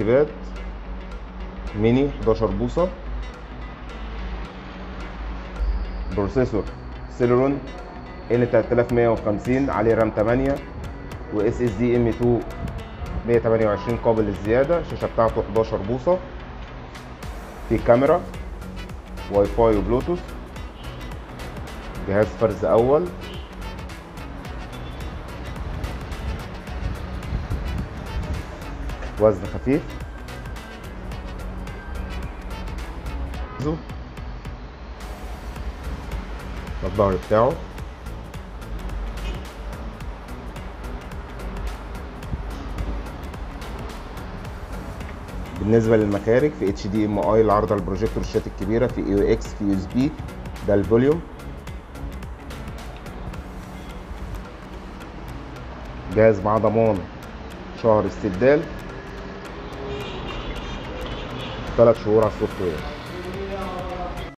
تركيبات ميني 11 بوصة، بروسيسور سيلرون ان 3150 عليه رام 8 واس اس دي ام 2 128 قابل للزيادة. الشاشة بتاعته 11 بوصة، في كاميرا واي فاي وبلوتوث، جهاز فرز اول، وزن خفيف، الظهر بتاعه، بالنسبة للمخارج في اتش دي ام اي العارضة البروجيكتور الشاشات الكبيرة، في اي يو اكس، في يو اس بي، ده الفوليوم، جهاز مع ضمان شهر استبدال، 3 شهور على السوفت وير.